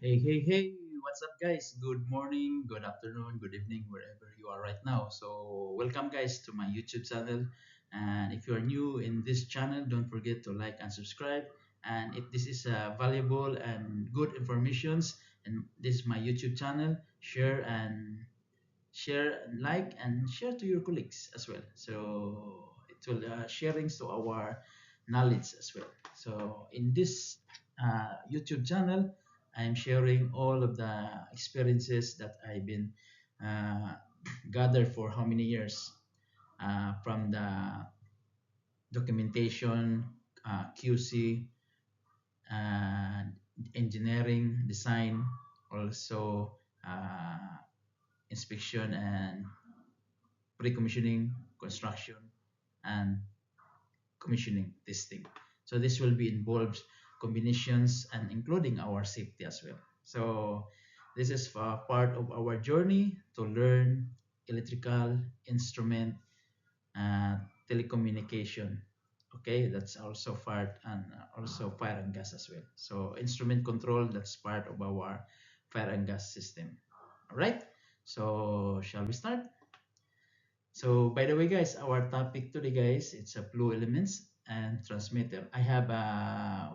Hey, hey, hey, what's up, guys? Good morning, good afternoon, good evening, wherever you are right now. So, welcome, guys, to my YouTube channel. And if you are new in this channel, don't forget to like and subscribe. And if this is valuable and good informations, and this is my YouTube channel, share and like and share to your colleagues as well. So, it will sharings to our knowledge as well. So in this YouTube channel, I'm sharing all of the experiences that I've been uh, gathered for how many years from the documentation, QC, uh, engineering, design, also inspection and pre-commissioning, construction, and commissioning testing. So this will be involved combinations and including our safety as well. So this is part of our journey to learn electrical instrument uh, telecommunication. Okay, that's also part and also fire and gas as well. So instrument control, that's part of our fire and gas system. All right. So shall we start? So by the way, guys, our topic today, guys, it's a flow elements and transmitter. I have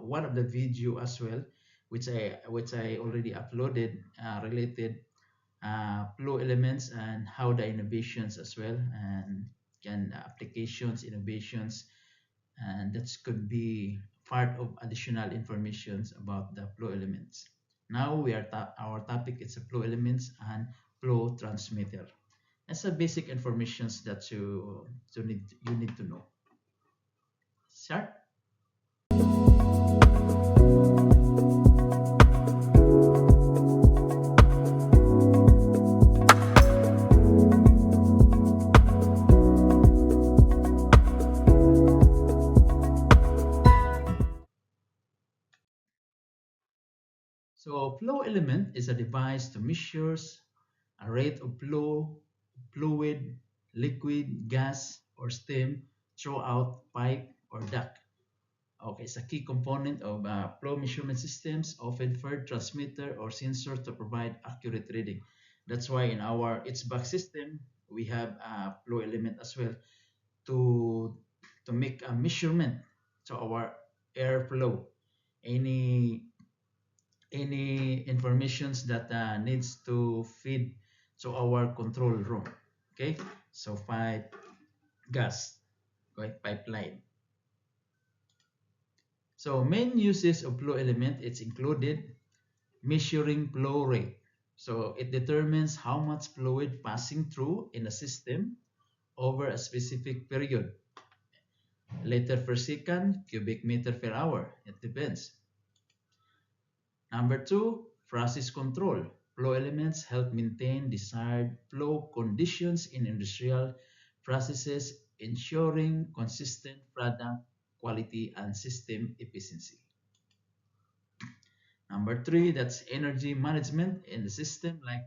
one of the video as well, which I already uploaded related flow elements and how the innovations as well and can applications innovations and that could be part of additional informations about the flow elements. Now our topic is a flow elements and flow transmitter. That's the basic informations that you need to know. Start. So flow element is a device to measures a rate of flow, fluid, liquid, gas, or steam throughout pipe or duct. Okay, it's a key component of flow measurement systems, often third transmitter or sensor to provide accurate reading. That's why in our HVAC system, we have a flow element as well to to make a measurement to our airflow. Any any informations that needs to feed to our control room. Okay, so pipe gas, okay, pipeline. So main uses of flow element it's included measuring flow rate. So it determines how much fluid passing through in a system over a specific period. Liter per second, cubic meter per hour. It depends. Number two, process control. Flow elements help maintain desired flow conditions in industrial processes, ensuring consistent product quality and system efficiency. Number three, that's energy management in the system like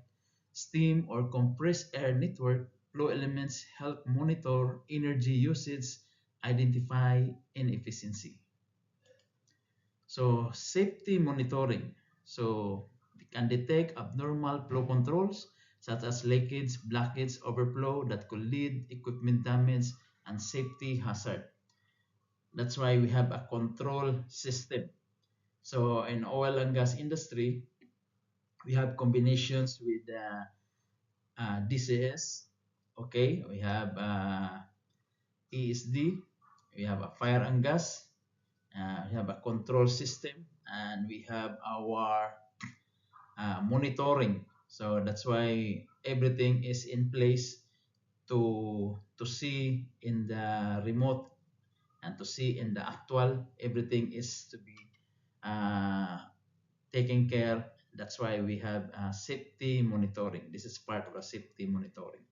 steam or compressed air network. Flow elements help monitor energy usage, identify inefficiency. So safety monitoring. So we can detect abnormal flow controls such as leakage, blockage, overflow that could lead equipment damage and safety hazard. That's why we have a control system. So in oil and gas industry, we have combinations with DCS. Okay, we have ESD. We have a fire and gas. We have a control system, and we have our monitoring. So that's why everything is in place to see in the remote and to see in the actual. Everything is to be uh, taken care. That's why we have safety monitoring. This is part of the safety monitoring.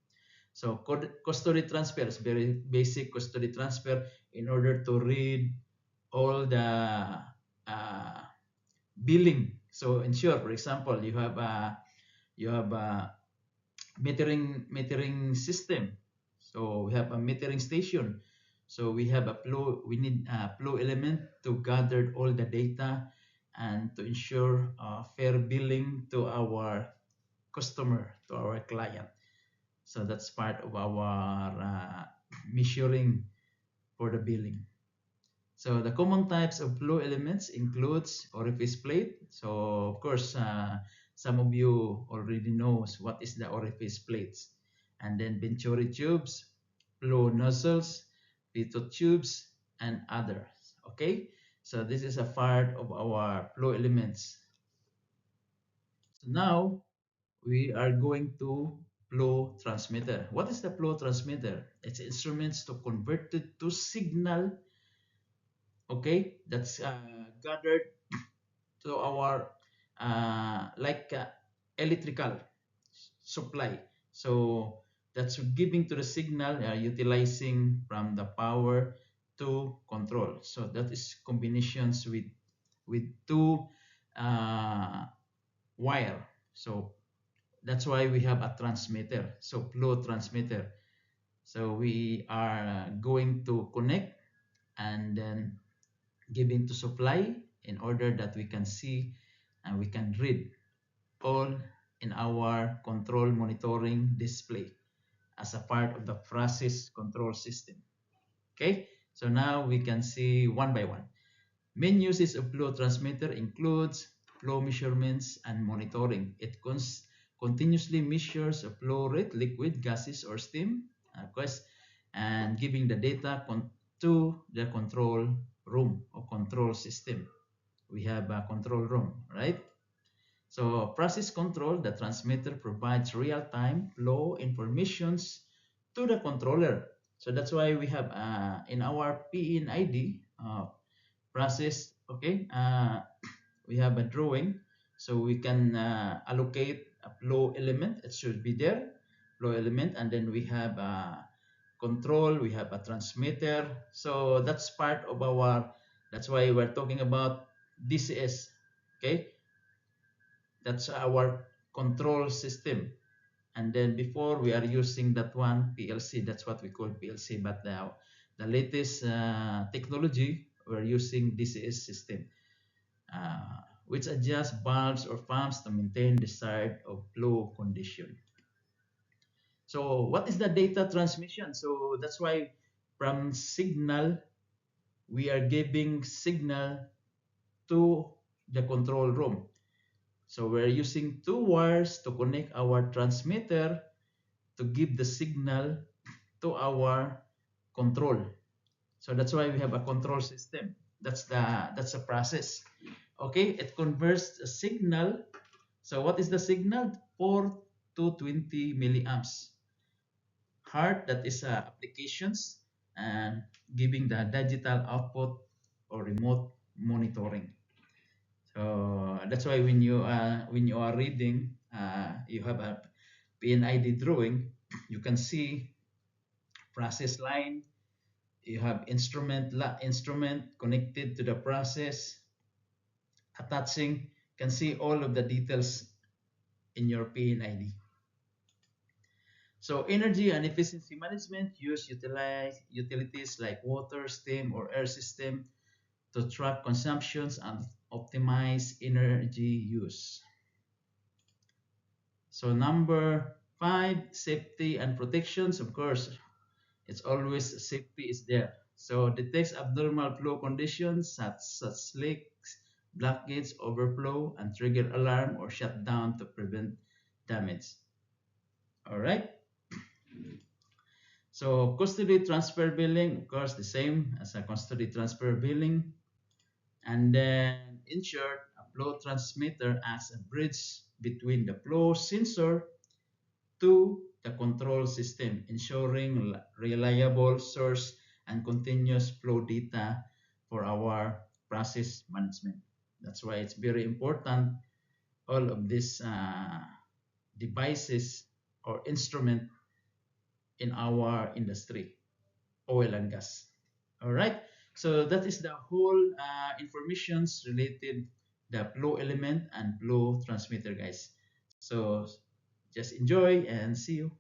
So custody transfer is very basic custody transfer in order to read all the uh, billing. So ensure, for example, you have a metering system. So we have a metering station. So we have a flow. We need a flow element to gather all the data and to ensure fair billing to our customer, to our client. So that's part of our measuring for the billing. So the common types of flow elements includes orifice plate. So of course, some of you already knows what is the orifice plates. And then venturi tubes, flow nozzles, pitot tubes, and others. Okay, so this is a part of our flow elements. So now we are going to flow transmitter. What is the flow transmitter? It's instruments to convert it to signal, okay, that's gathered to our like electrical supply. So that's giving to the signal, utilizing from the power to control. So that is combinations with two uh, wire. So that's why we have a transmitter. So flow transmitter. So we are going to connect and then giving to supply in order that we can see and we can read all in our control monitoring display as a part of the process control system. Okay, so now we can see one by one. Main uses of flow transmitter includes flow measurements and monitoring. It continuously measures a flow rate, liquid, gases, or steam, of course, and giving the data to the control room or control system. We have a control room, right? So process control, the transmitter provides real-time flow informations to the controller. So that's why we have in our PIN-ID process, okay, we have a drawing. So we can allocate a flow element. It should be there, flow element, and then we have a control, we have a transmitter. So that's part of our, that's why we're talking about DCS, okay? That's our control system. And then before we are using that one PLC, that's what we call PLC. But now the latest technology, we're using DCS system, which adjusts valves or pumps to maintain desired of flow condition. So what is the data transmission? So that's why from signal, we are giving signal to the control room. So we're using two wires to connect our transmitter to give the signal to our control. So that's why we have a control system. That's the process. Okay, it converts a signal. So what is the signal? 4 to 20 milliamps. Hard, that is applications, and giving the digital output or remote monitoring. So that's why when you are reading, you have a PNID drawing, you can see process line, you have instrument connected to the process, attaching, can see all of the details in your PNID. So energy and efficiency management utilize utilities like water, steam, or air system to track consumptions and optimize energy use. So number 5, safety and protections. Of course, it's always safety is there. So detects abnormal flow conditions such as leaks, blockades, overflow, and trigger alarm or shutdown to prevent damage. All right. So custody transfer billing, of course, the same as a custody transfer billing. And then in short, a flow transmitter acts as a bridge between the flow sensor to the control system, ensuring reliable source and continuous flow data for our process management. That's why it's very important all of these devices or instrument in our industry, oil and gas. All right. So that is the whole informations related the flow element and flow transmitter, guys. So just enjoy and see you.